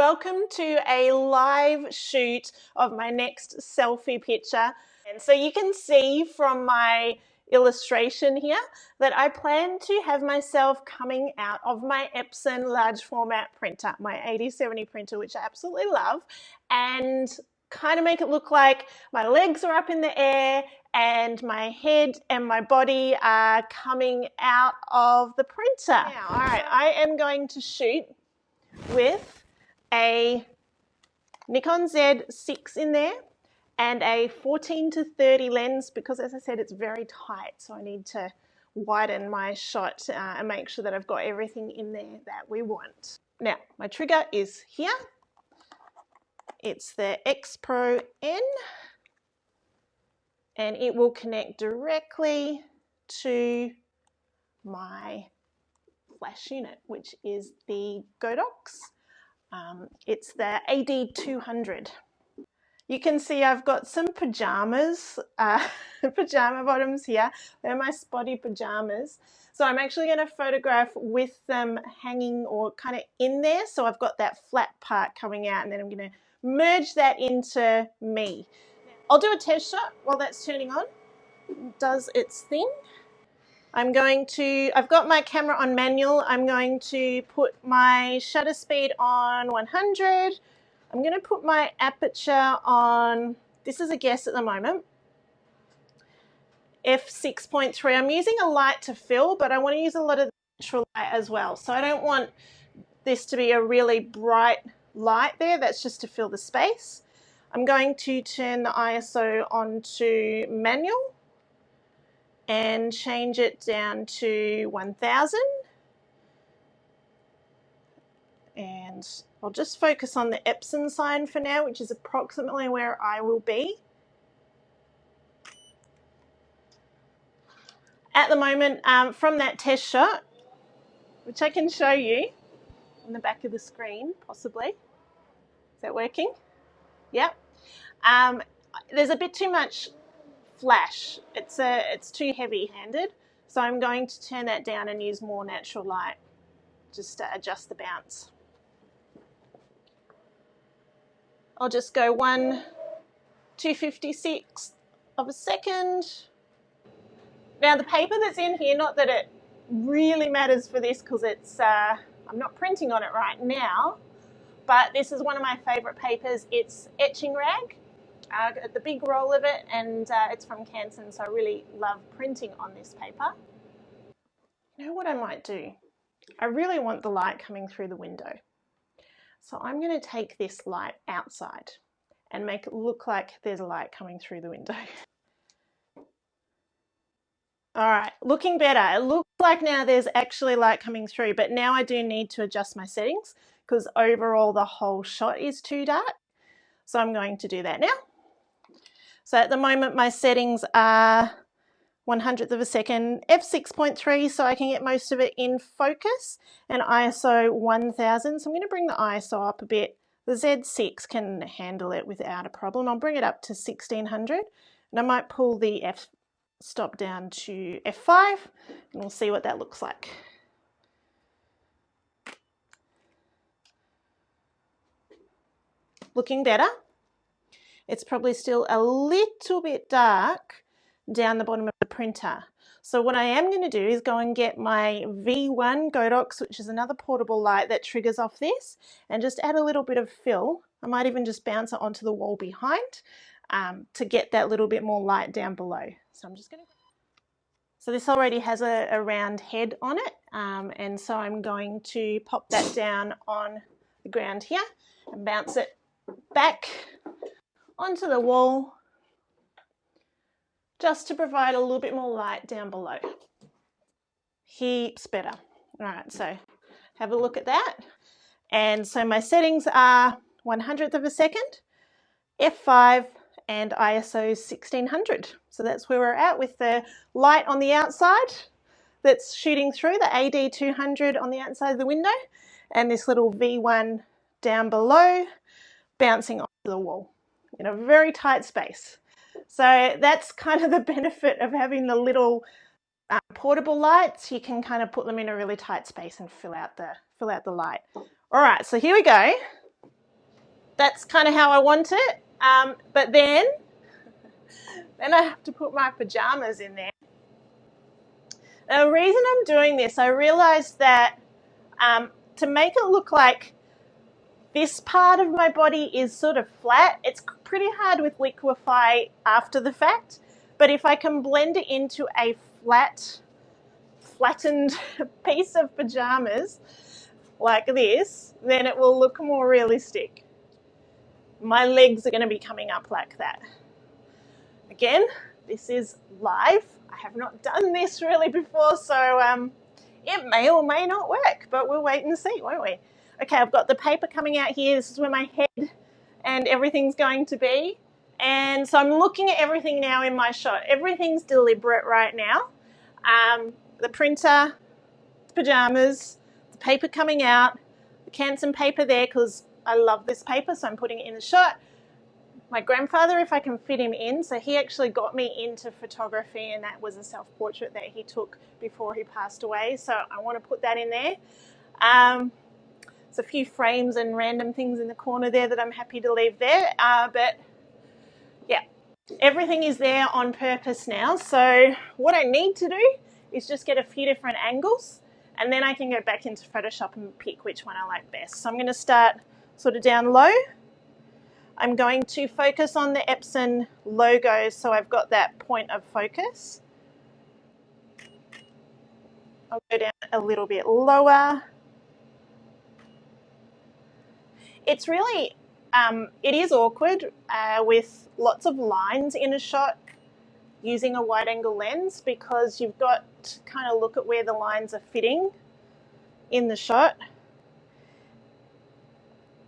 welcome to a live shoot of my next selfie picture. And so you can see from my illustration here that I plan to have myself coming out of my Epson large format printer, my 8070 printer, which I absolutely love, and kind of make it look like my legs are up in the air and my head and my body are coming out of the printer. Now, all right, I am going to shoot with a Nikon Z6 in there and a 14-30 lens because, as I said, it's very tight, so I need to widen my shot and make sure that I've got everything in there that we want. Now, my trigger is here. It's the X Pro N, and it will connect directly to my flash unit, which is the Godox. It's the AD200. You can see I've got some pajamas, pajama bottoms here. They're my spotty pajamas. So I'm actually going to photograph with them hanging or kind of in there. So I've got that flat part coming out, and then I'm going to merge that into me. I'll do a test shot while that's turning on. It does its thing. I've got my camera on manual. I'm going to put my shutter speed on 100. I'm going to put my aperture on, this is a guess at the moment, f6.3. I'm using a light to fill, but I want to use a lot of natural light as well. So I don't want this to be a really bright light there. That's just to fill the space. I'm going to turn the ISO onto manual and change it down to 1000. And I'll just focus on the Epson sign for now, which is approximately where I will be. At the moment, from that test shot, which I can show you on the back of the screen, possibly. Is that working? Yep. There's a bit too much flash. It's too heavy-handed, so I'm going to turn that down and use more natural light, just to adjust the bounce. I'll just go 1/256 of a second. Now the paper that's in here, not that it really matters for this because it's I'm not printing on it right now, but this is one of my favorite papers. It's etching rag. I got the big roll of it, and it's from Canson, so I really love printing on this paper. You know what I might do? I really want the light coming through the window. So I'm going to take this light outside and make it look like there's a light coming through the window. All right, looking better. It looks like now there's actually light coming through, but now I do need to adjust my settings because overall the whole shot is too dark. So I'm going to do that now. So at the moment my settings are 100th of a second, f6.3 so I can get most of it in focus, and ISO 1000. So I'm going to bring the ISO up a bit. The Z6 can handle it without a problem. I'll bring it up to 1600, and I might pull the f-stop down to f5, and we'll see what that looks like. Looking better. It's probably still a little bit dark down the bottom of the printer. So what I am going to do is go and get my V1 Godox, which is another portable light that triggers off this, and just add a little bit of fill. I might even just bounce it onto the wall behind to get that little bit more light down below. So I'm just going to... So this already has a round head on it, and so I'm going to pop that down on the ground here and bounce it back onto the wall, just to provide a little bit more light down below. Heaps better. All right, so have a look at that. And so my settings are 100th of a second, f5, and ISO 1600. So that's where we're at with the light on the outside that's shooting through, the AD200 on the outside of the window, and this little V1 down below bouncing onto the wall in a very tight space. So that's kind of the benefit of having the little portable lights. You can kind of put them in a really tight space and fill out the light. All right, so here we go. that's kind of how I want it. But then I have to put my pajamas in there. Now, the reason I'm doing this, I realized that to make it look like this part of my body is sort of flat, it's pretty hard with Liquify after the fact. But if I can blend it into a flattened piece of pajamas like this, then it will look more realistic. My legs are going to be coming up like that. Again, this is live. I have not done this really before, so it may or may not work, but we'll wait and see, won't we? Okay, I've got the paper coming out here. This is where my head and everything's going to be. And so I'm looking at everything now in my shot. Everything's deliberate right now. The printer, the pajamas, the paper coming out, the Canson paper there because I love this paper, so I'm putting it in the shot. My grandfather, if I can fit him in, so he actually got me into photography, and that was a self-portrait that he took before he passed away, so I want to put that in there. There's a few frames and random things in the corner there that I'm happy to leave there, but yeah, everything is there on purpose now. So what I need to do is just get a few different angles, and then I can go back into Photoshop and pick which one I like best. So I'm going to start sort of down low. I'm going to focus on the Epson logo, so I've got that point of focus. I'll go down a little bit lower. It's really, it is awkward with lots of lines in a shot using a wide angle lens, because you've got to kind of look at where the lines are fitting in the shot.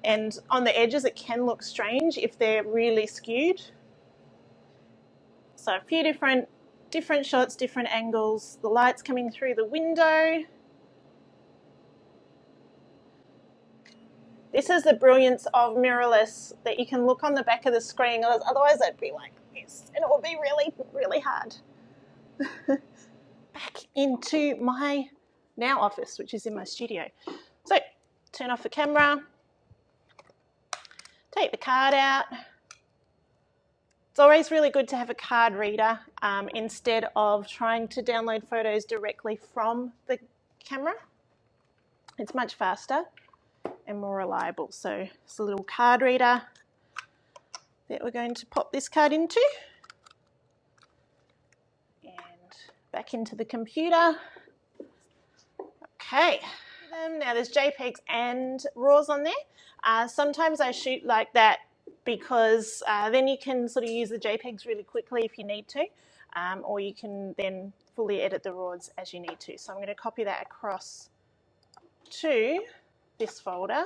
And on the edges, it can look strange if they're really skewed. So a few different shots, different angles, the light's coming through the window. This is the brilliance of mirrorless, that you can look on the back of the screen, otherwise it'd be like this, and it would be really, really hard. Back into my now office, which is in my studio. So, turn off the camera, take the card out. It's always really good to have a card reader instead of trying to download photos directly from the camera. It's much faster and more reliable. So it's a little card reader that we're going to pop this card into. And back into the computer. Okay. Now there's JPEGs and RAWs on there. Sometimes I shoot like that because then you can sort of use the JPEGs really quickly if you need to, or you can then fully edit the RAWs as you need to. So I'm going to copy that across to this folder.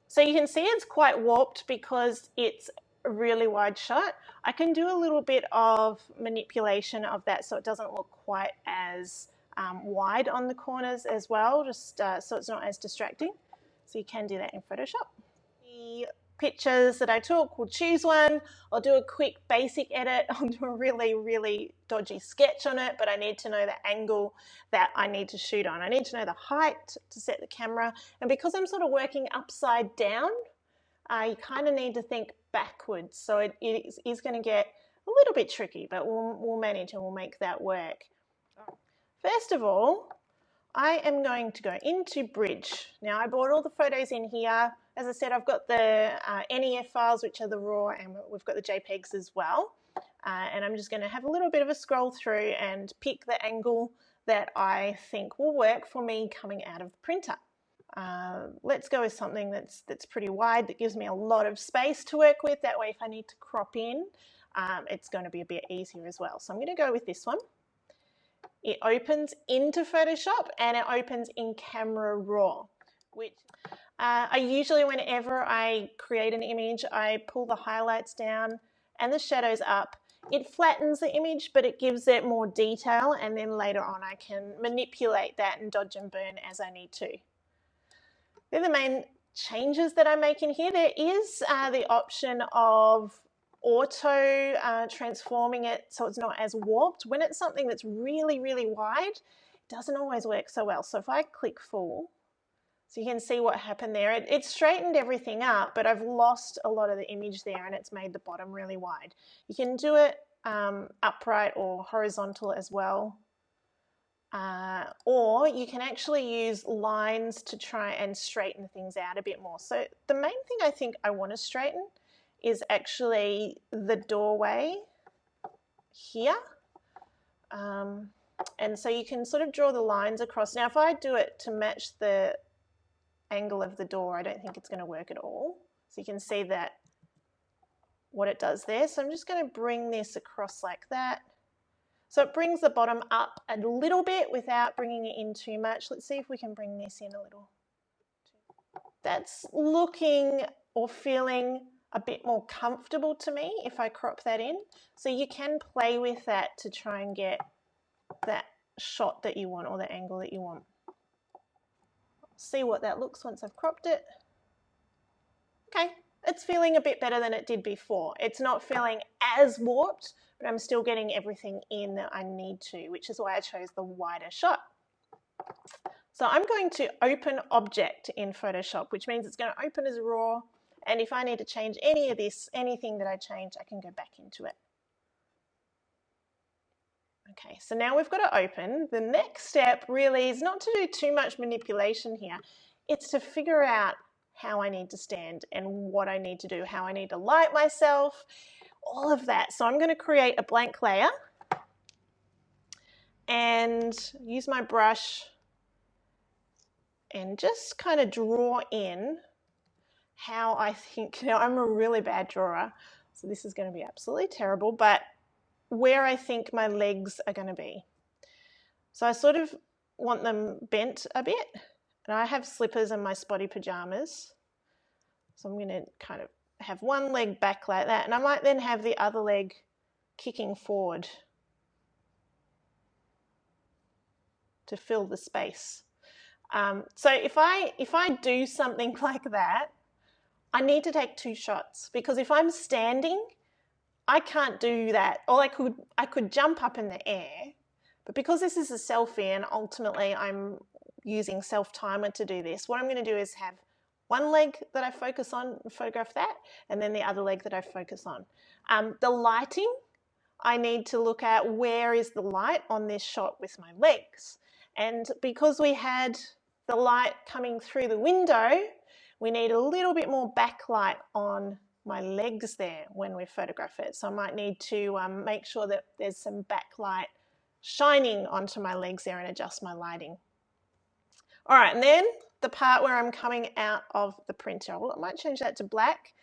So you can see it's quite warped because it's a really wide shot. I can do a little bit of manipulation of that so it doesn't look quite as wide on the corners as well, just so it's not as distracting. So you can do that in Photoshop. The pictures that I took, we'll choose one. I'll do a quick basic edit. I'll do a really, really dodgy sketch on it, but I need to know the angle that I need to shoot on. I need to know the height to set the camera. And because I'm sort of working upside down, you kind of need to think backwards. So it is going to get a little bit tricky, but we'll manage and we'll make that work. First of all, I am going to go into Bridge. Now I brought all the photos in here. As I said, I've got the NEF files, which are the RAW, and we've got the JPEGs as well. And I'm just going to have a little bit of a scroll through and pick the angle that I think will work for me coming out of the printer. Let's go with something that's pretty wide, that gives me a lot of space to work with. That way, if I need to crop in, it's going to be a bit easier as well. So I'm going to go with this one. It opens into Photoshop and it opens in Camera Raw, which I usually, whenever I create an image, I pull the highlights down and the shadows up. It flattens the image, but it gives it more detail, and then later on I can manipulate that and dodge and burn as I need to. They're the main changes that I make in here. There is the option of auto transforming it so it's not as warped. When it's something that's really, really wide, it doesn't always work so well. So if I click full, So you can see what happened there. It straightened everything up, but I've lost a lot of the image there and it's made the bottom really wide. You can do it upright or horizontal as well. Or you can actually use lines to try and straighten things out a bit more. So the main thing I think I want to straighten is actually the doorway here. And so you can sort of draw the lines across. Now if I do it to match the angle of the door, I don't think it's going to work at all. So you can see that what it does there. So I'm just going to bring this across like that. So it brings the bottom up a little bit without bringing it in too much. Let's see if we can bring this in a little. That's looking or feeling a bit more comfortable to me if I crop that in. So you can play with that to try and get that shot that you want or the angle that you want. See what that looks once I've cropped it. Okay, it's feeling a bit better than it did before. It's not feeling as warped, but I'm still getting everything in that I need to, which is why I chose the wider shot. So I'm going to open object in Photoshop, which means it's going to open as raw. And if I need to change any of this, anything that I change, I can go back into it. Okay, so now we've got to open. The next step really is not to do too much manipulation here. It's to figure out how I need to stand and what I need to do, how I need to light myself, all of that. So I'm going to create a blank layer and use my brush and just kind of draw in how I think, now I'm a really bad drawer, so this is going to be absolutely terrible, but where I think my legs are going to be. So I sort of want them bent a bit, and I have slippers and my spotty pajamas. So I'm going to kind of have one leg back like that, and I might then have the other leg kicking forward to fill the space. So if I do something like that, I need to take 2 shots, because if I'm standing, I can't do that. Or I could jump up in the air, but because this is a selfie and ultimately I'm using self-timer to do this, what I'm going to do is have one leg that I focus on, photograph that, and then the other leg that I focus on. The lighting, I need to look at where is the light on this shot with my legs. And because we had the light coming through the window, we need a little bit more backlight on my legs there when we photograph it. So I might need to make sure that there's some backlight shining onto my legs there and adjust my lighting. All right, and then the part where I'm coming out of the printer, well, I might change that to black.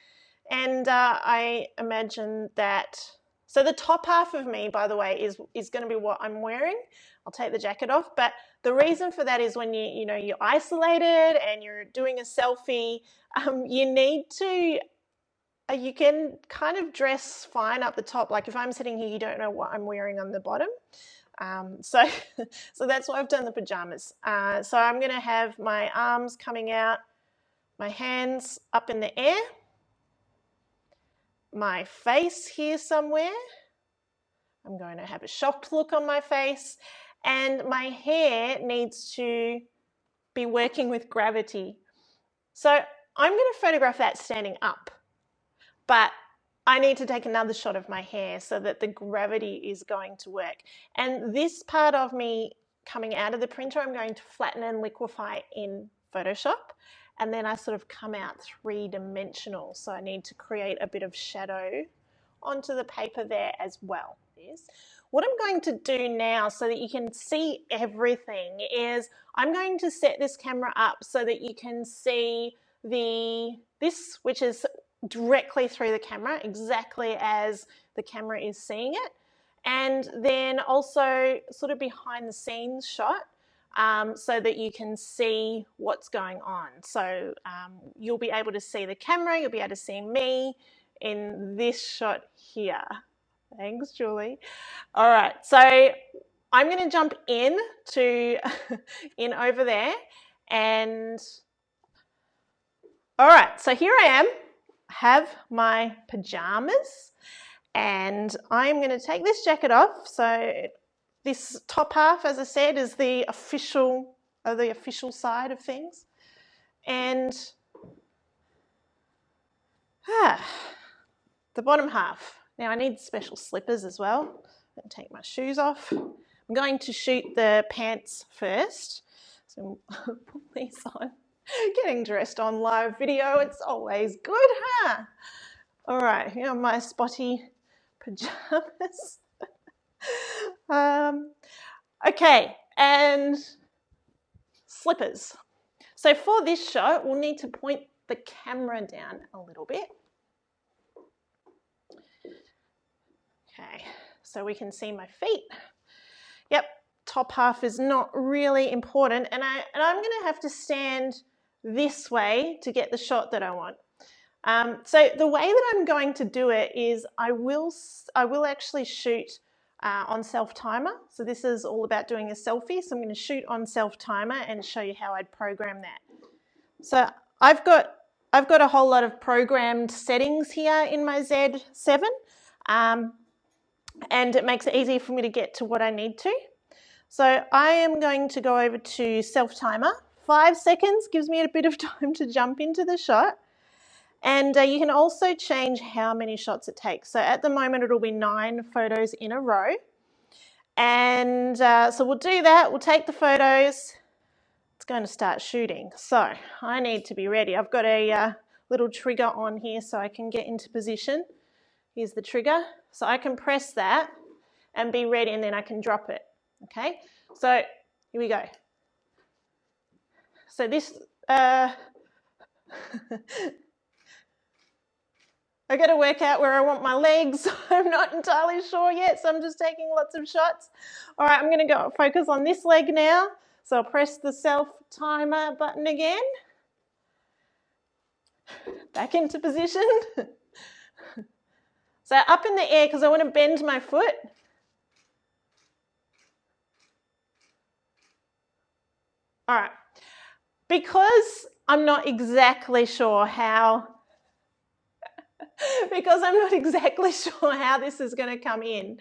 And I imagine that, so the top half of me, by the way, is going to be what I'm wearing. I'll take the jacket off, but the reason for that is when you're isolated and you're doing a selfie, you need to, you can kind of dress fine up the top. Like if I'm sitting here, you don't know what I'm wearing on the bottom. So that's why I've done the pajamas. So I'm going to have my arms coming out, my hands up in the air, my face here somewhere. I'm going to have a shocked look on my face, and my hair needs to be working with gravity. So I'm going to photograph that standing up, but I need to take another shot of my hair so that the gravity is going to work. And this part of me coming out of the printer, I'm going to flatten and liquefy in Photoshop. And then I sort of come out 3-dimensional. So I need to create a bit of shadow onto the paper there as well. What I'm going to do now so that you can see everything is I'm going to set this camera up so that you can see this, which is directly through the camera, exactly as the camera is seeing it. And then also sort of behind the scenes shot, so that you can see what's going on. So you'll be able to see the camera, you'll be able to see me in this shot here. Thanks, Julie. All right, so I'm going to jump in over there, and all right, so here I am. I have my pajamas, and I'm going to take this jacket off. So this top half, as I said, is the official side of things. and the bottom half. Now I need special slippers as well. I'm going to take my shoes off. I'm going to shoot the pants first. So put these on. Getting dressed on live video, it's always good, huh? All right, here are my spotty pajamas. Okay, and slippers. So for this shot, we'll need to point the camera down a little bit. Okay, so we can see my feet. Yep, top half is not really important, and I'm going to have to stand this way to get the shot that I want. So the way that I'm going to do it is I will actually shoot on self-timer. So this is all about doing a selfie. So I'm going to shoot on self-timer and show you how I'd program that. So I've got a whole lot of programmed settings here in my Z7, and it makes it easy for me to get to what I need to. So I am going to go over to self-timer. 5 seconds gives me a bit of time to jump into the shot. And you can also change how many shots it takes. So at the moment it'll be 9 photos in a row. And so we'll do that. We'll take the photos. It's going to start shooting. So I need to be ready. I've got a little trigger on here so I can get into position. Here's the trigger. So I can press that and be ready, and then I can drop it. Okay, so here we go. So this, I got to work out where I want my legs. I'm not entirely sure yet, so I'm just taking lots of shots. All right, I'm going to go focus on this leg now. So I'll press the self-timer button again. Back into position. So up in the air because I want to bend my foot. All right, because I'm not exactly sure how this is going to come in,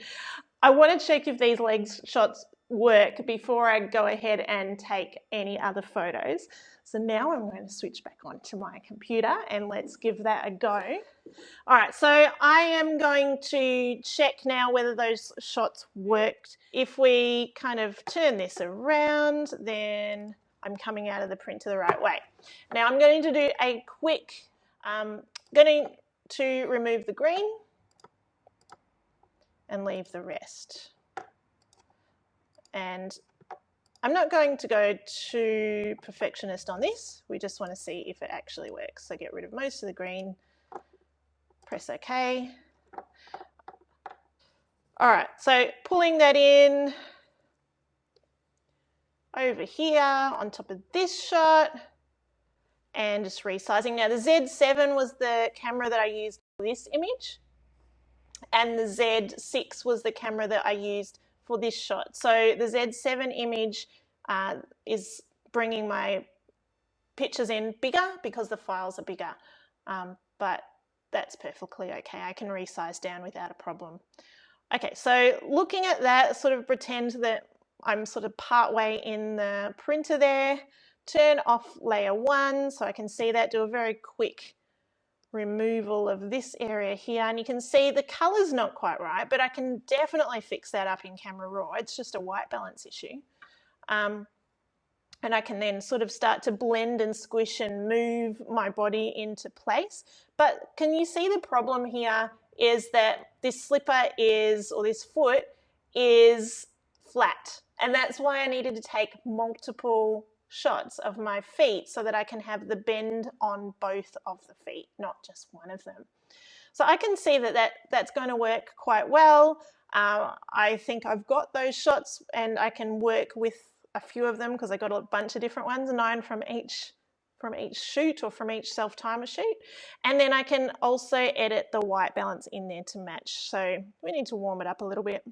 I want to check if these leg shots work before I go ahead and take any other photos. So now I'm going to switch back onto my computer and let's give that a go. All right, so I am going to check now whether those shots worked. If we kind of turn this around, then I'm coming out of the printer the right way. Now I'm going to do a quick, going to remove the green and leave the rest. And I'm not going to go too perfectionist on this. We just want to see if it actually works. So get rid of most of the green, press OK. All right, so pulling that in over here on top of this shot and just resizing. Now the Z7 was the camera that I used for this image, and the Z6 was the camera that I used for this shot. So the Z7 image is bringing my pictures in bigger because the files are bigger, but that's perfectly okay. I can resize down without a problem. Okay, so looking at that, sort of pretend that I'm sort of part way in the printer there, turn off layer 1 so I can see that, do a very quick removal of this area here, and you can see the color's not quite right, but I can definitely fix that up in Camera Raw. It's just a white balance issue. And I can then sort of start to blend and squish and move my body into place. But can you see the problem here is that this slipper is, or this foot is flat. And that's why I needed to take multiple shots of my feet so that I can have the bend on both of the feet, not just one of them. So I can see that that's going to work quite well. I think I've got those shots and I can work with a few of them because I got a bunch of different ones, 9 from each shoot or from each self-timer shoot. And then I can also edit the white balance in there to match. So we need to warm it up a little bit.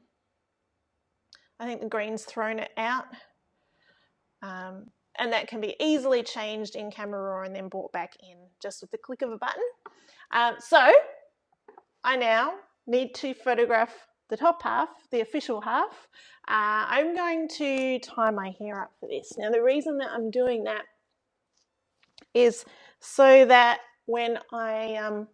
I think the green's thrown it out. And that can be easily changed in Camera Raw and then brought back in just with the click of a button. So I now need to photograph the top half, the official half. I'm going to tie my hair up for this. Now the reason that I'm doing that is so that when I am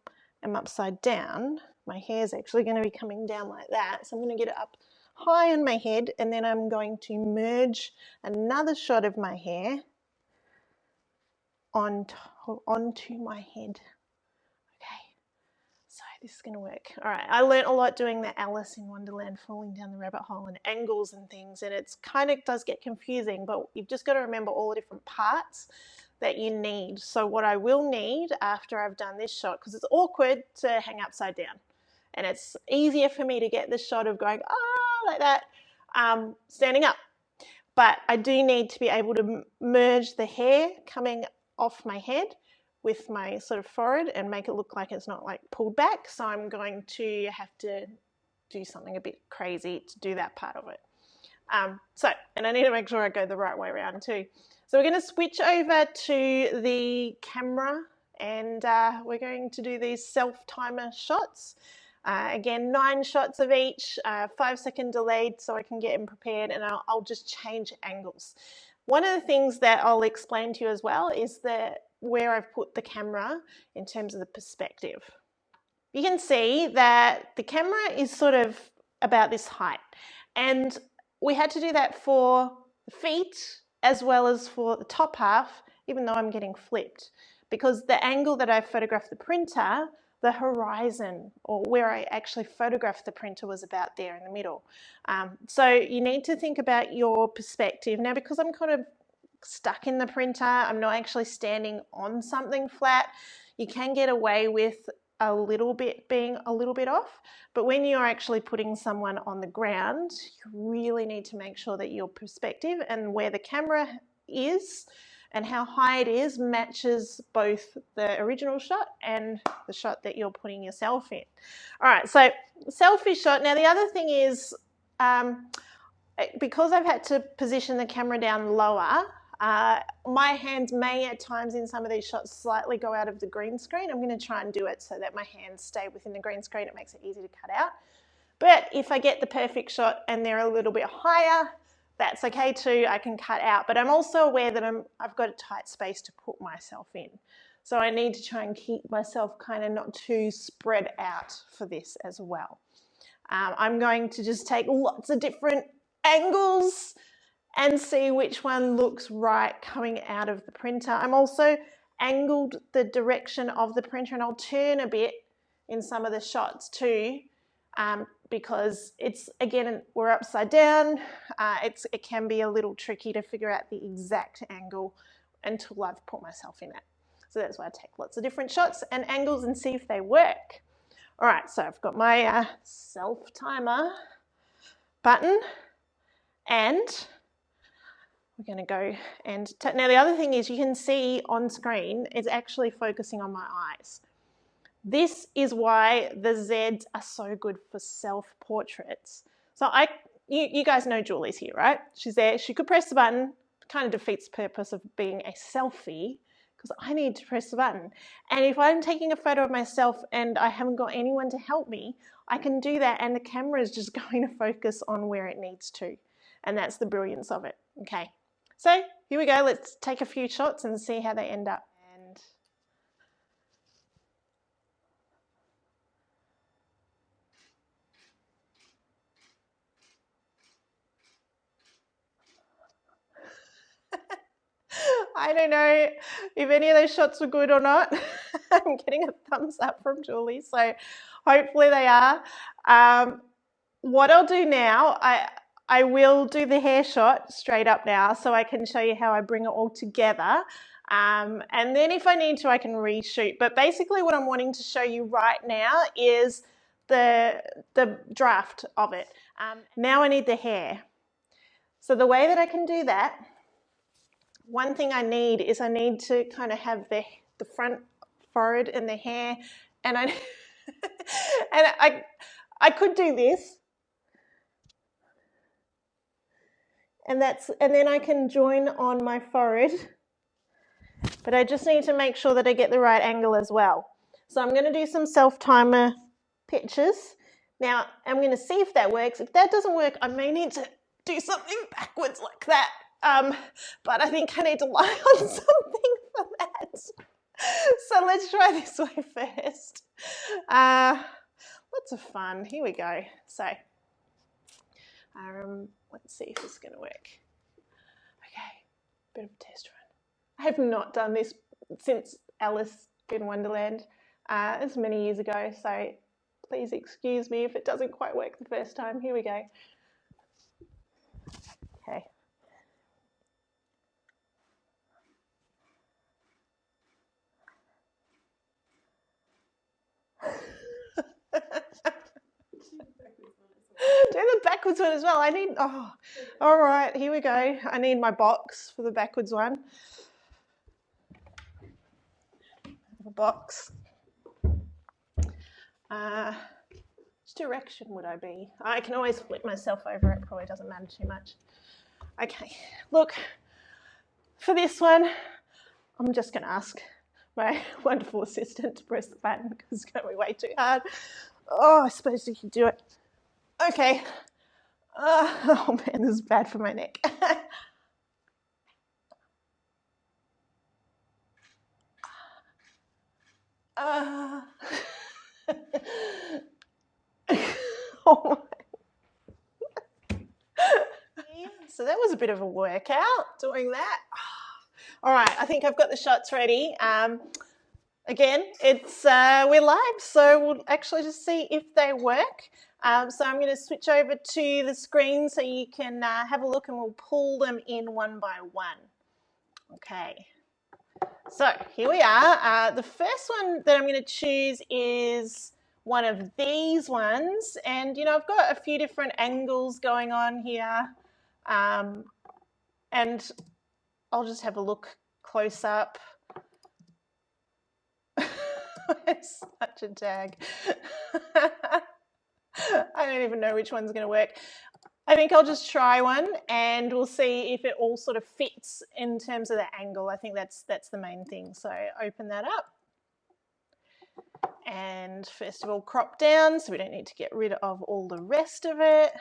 upside down, my hair is actually going to be coming down like that. So I'm going to get it up high on my head, and then I'm going to merge another shot of my hair onto my head. Okay, so this is going to work. All right, I learned a lot doing the Alice in Wonderland falling down the rabbit hole and angles and things, and it's kind of does get confusing, but you've just got to remember all the different parts that you need. So what I will need after I've done this shot, because it's awkward to hang upside down, and it's easier for me to get the shot of going, like that, standing up. But I do need to be able to merge the hair coming off my head with my sort of forehead and make it look like it's not like pulled back. So I'm going to have to do something a bit crazy to do that part of it. And I need to make sure I go the right way around too. So we're going to switch over to the camera, and we're going to do these self-timer shots. Again, 9 shots of each, 5-second delayed, so I can get them prepared, and I'll just change angles. One of the things that I'll explain to you as well is where I've put the camera in terms of the perspective. You can see that the camera is sort of about this height, and we had to do that for the feet as well as for the top half, even though I'm getting flipped, because the angle that I photographed the printer, the horizon, or where I actually photographed the printer, was about there in the middle. So you need to think about your perspective. Now, because I'm kind of stuck in the printer, I'm not actually standing on something flat, you can get away with a little bit being a little bit off, but when you're actually putting someone on the ground, you really need to make sure that your perspective and where the camera is and how high it is matches both the original shot and the shot that you're putting yourself in. All right, so selfie shot. Now the other thing is, because I've had to position the camera down lower, my hands may at times in some of these shots slightly go out of the green screen. I'm going to try and do it so that my hands stay within the green screen. It makes it easy to cut out. But if I get the perfect shot and they're a little bit higher, that's okay too, I can cut out. But I'm also aware that I've got a tight space to put myself in. So I need to try and keep myself kind of not too spread out for this as well. I'm going to just take lots of different angles and see which one looks right coming out of the printer. I'm also angled the direction of the printer, and I'll turn a bit in some of the shots too, because it's, again, we're upside down. It can be a little tricky to figure out the exact angle until I've put myself in it. So that's why I take lots of different shots and angles and see if they work. All right, so I've got my self-timer button, and we're going to go and now the other thing is, you can see on screen it's actually focusing on my eyes. This is why the Zs are so good for self-portraits. So you guys know Julie's here, right? She's there. She could press the button. Kind of defeats the purpose of being a selfie, because I need to press the button. And if I'm taking a photo of myself and I haven't got anyone to help me, I can do that, and the camera is just going to focus on where it needs to. And that's the brilliance of it. Okay. So here we go, let's take a few shots and see how they end up. And I don't know if any of those shots were good or not. I'm getting a thumbs up from Julie, so hopefully they are. What I'll do now, I will do the hair shot straight up now, so I can show you how I bring it all together. And then if I need to, I can reshoot. But basically what I'm wanting to show you right now is the draft of it. Now I need the hair. So the way that I can do that, one thing I need is I need to kind of have the front forehead and the hair, and I could do this. And then I can join on my forehead, but I just need to make sure that I get the right angle as well. So I'm going to do some self-timer pictures. Now I'm going to see if that works. If that doesn't work, I may need to do something backwards like that. but I think I need to lie on something for that. So let's try this way first. Lots of fun. Here we go. So let's see if this is going to work. Okay, bit of a test run. I have not done this since Alice in Wonderland. It's many years ago, so please excuse me if it doesn't quite work the first time. Here we go. Okay. Do the backwards one as well. I need, oh, all right, here we go. I need my box for the backwards one. A box. Which direction would I be? I can always flip myself over. It probably doesn't matter too much. Okay, look, for this one, I'm just going to ask my wonderful assistant to press the button because it's going to be way too hard. Oh, I suppose you can do it. Okay. Oh man, this is bad for my neck. Oh my. So that was a bit of a workout doing that. All right, I think I've got the shots ready. Again, it's we're live, so we'll actually just see if they work. So I'm going to switch over to the screen so you can have a look, and we'll pull them in one by one. Okay. So here we are. The first one that I'm going to choose is one of these ones, and you know, I've got a few different angles going on here, and I'll just have a look close up. It's such a tag. I don't even know which one's going to work. I think I'll just try one and we'll see if it all sort of fits in terms of the angle. I think that's the main thing. So open that up. And first of all, crop down so we don't need to get rid of all the rest of it.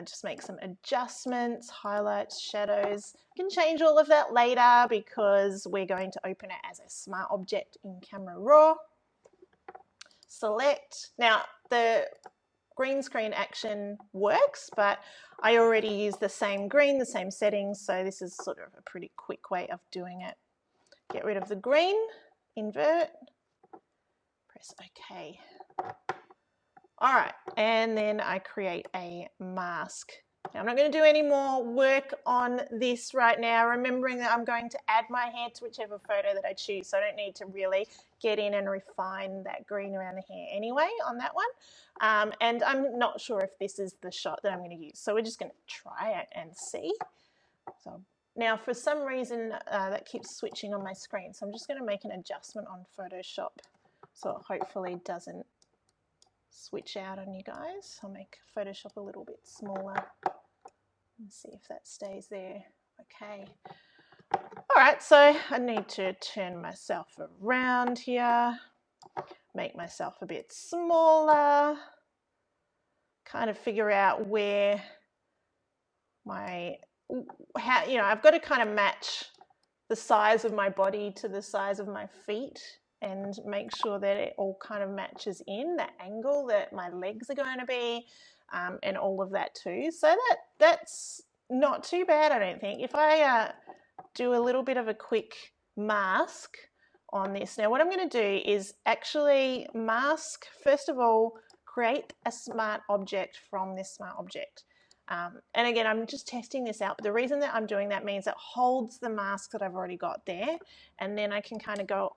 Just make some adjustments, highlights, shadows. You can change all of that later because we're going to open it as a smart object in Camera Raw. Select. Now the green screen action works, but I already use the same green, the same settings, so this is sort of a pretty quick way of doing it. Get rid of the green, invert, press OK. All right, and then I create a mask. Now I'm not going to do any more work on this right now, remembering that I'm going to add my hair to whichever photo that I choose, so I don't need to really get in and refine that green around the hair anyway on that one. And I'm not sure if this is the shot that I'm going to use, so we're just going to try it and see. So now for some reason that keeps switching on my screen, so I'm just going to make an adjustment on Photoshop so it hopefully doesn't switch out on you guys. I'll make Photoshop a little bit smaller and see if that stays there. Okay. All right, so I need to turn myself around here, make myself a bit smaller, kind of figure out where I've got to kind of match the size of my body to the size of my feet and make sure that it all kind of matches in the angle that my legs are going to be, and all of that too. So that's not too bad, I don't think. If I do a little bit of a quick mask on this. Now what I'm going to do is actually mask, first of all, create a smart object from this smart object. And again, I'm just testing this out, but the reason that I'm doing that means it holds the mask that I've already got there, and then I can kind of go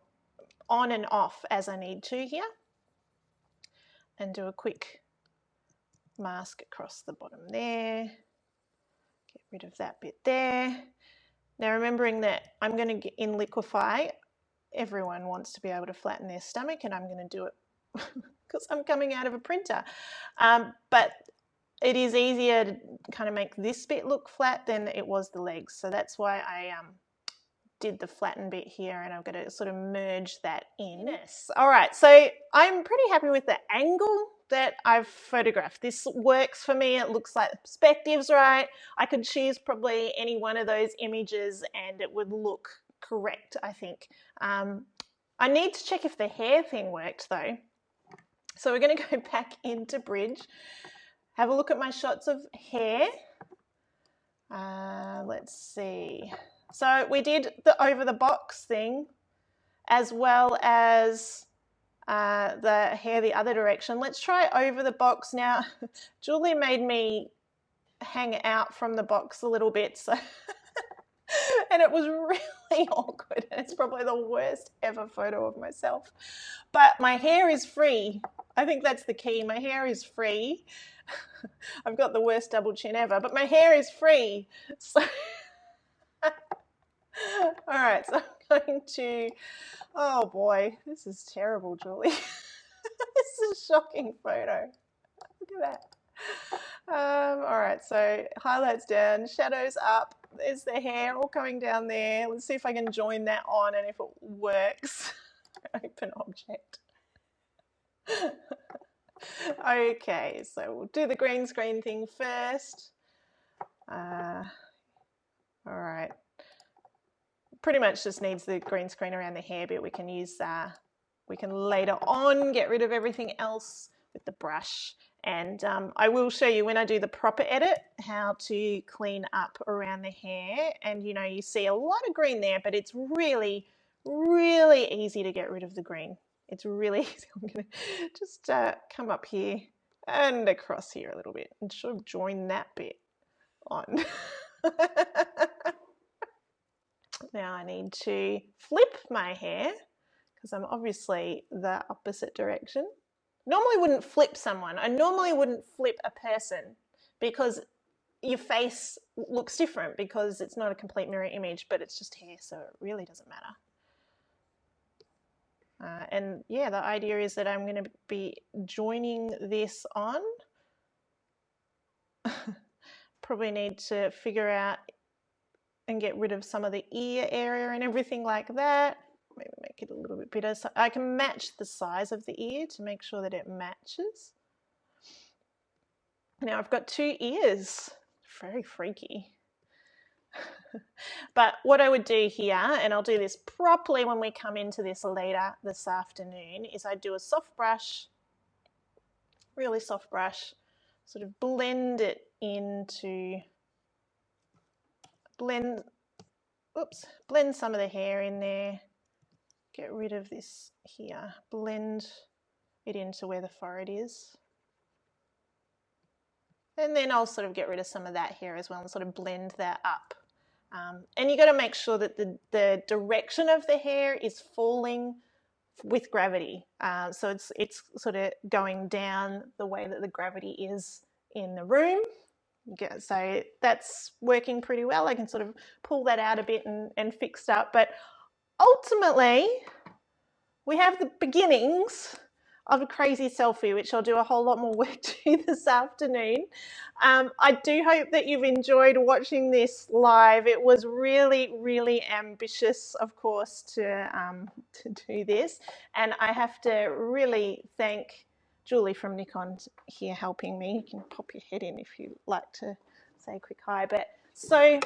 on and off as I need to here and do a quick mask across the bottom there. Get rid of that bit there. Now remembering that I'm going to get in liquify, everyone wants to be able to flatten their stomach, and I'm going to do it because I'm coming out of a printer. But it is easier to kind of make this bit look flat than it was the legs. So that's why I did the flatten bit here, and I'm going to sort of merge that in. Yes. All right, so I'm pretty happy with the angle that I've photographed. This works for me. It looks like the perspective's right. I could choose probably any one of those images and it would look correct, I think. I need to check if the hair thing worked though. So we're going to go back into Bridge, have a look at my shots of hair. Let's see. So we did the over the box thing as well as the hair the other direction. Let's try over the box now. Julie made me hang out from the box a little bit, so and it was really awkward. It's probably the worst ever photo of myself. But my hair is free. I think that's the key. My hair is free. I've got the worst double chin ever, but my hair is free. So all right, so I'm going to, oh boy, this is terrible, Julie. This is a shocking photo. Look at that. All right, so highlights down, shadows up. There's the hair all coming down there. Let's see if I can join that on and if it works. Open object. Okay, so we'll do the green screen thing first. All right. Pretty much just needs the green screen around the hair bit. We can use we can later on get rid of everything else with the brush. And I will show you when I do the proper edit how to clean up around the hair. And you know, you see a lot of green there, but it's really, really easy to get rid of the green. It's really easy. I'm going to just come up here and across here a little bit and sort of join that bit on. Now I need to flip my hair because I'm obviously the opposite direction. Normally wouldn't flip someone. I normally wouldn't flip a person because your face looks different because it's not a complete mirror image, but it's just hair, so it really doesn't matter. And yeah, the idea is that I'm going to be joining this on. Probably need to figure out and get rid of some of the ear area and everything like that. Maybe make it a little bit bigger. So I can match the size of the ear to make sure that it matches. Now I've got two ears. Very freaky. But what I would do here, and I'll do this properly when we come into this later this afternoon, is I do a soft brush, really soft brush, sort of blend it into, blend some of the hair in there, get rid of this here, blend it into where the forehead is. And then I'll sort of get rid of some of that hair as well and sort of blend that up. And you got to make sure that the direction of the hair is falling with gravity. So it's sort of going down the way that the gravity is in the room. So that's working pretty well. I can sort of pull that out a bit and fix it up. But ultimately, we have the beginnings of a crazy selfie, which I'll do a whole lot more work to this afternoon. I do hope that you've enjoyed watching this live. It was really, really ambitious, of course, to do this. And I have to really thank Julie from Nikon here helping me. You can pop your head in if you'd like to say a quick hi. But so